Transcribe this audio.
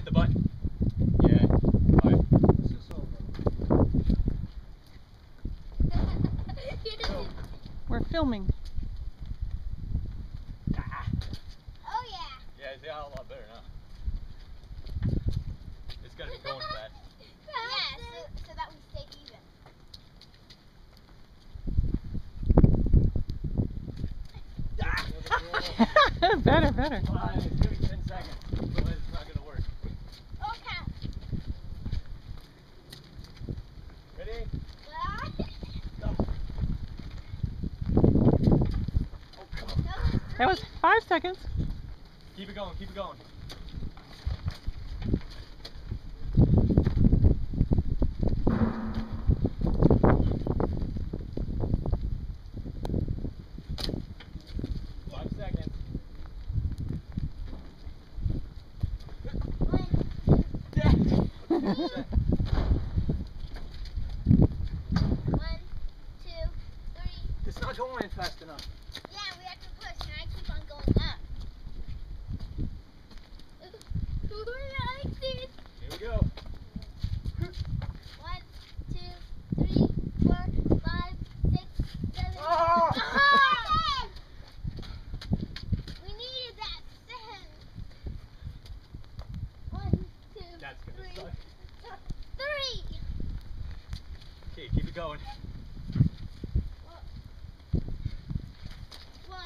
hit the button. Yeah. Alright. We're filming. Oh yeah. Yeah, it's got a lot better now. It's gotta be going fast. Yeah, so that we stay even. Better. Come on, give me 10 seconds. Otherwise it's not gonna work. Okay. Ready? Go. Oh, come on. That was 5 seconds. Keep it going, keep it going. It's not going fast enough. Yeah, we have to push, and I keep on going up. Here we go. 1, 2, 3, 4, 5, 6, 7. Oh! We needed that 7. 1, 2, That's gonna 3. suck. 3. Okay, keep it going. 1,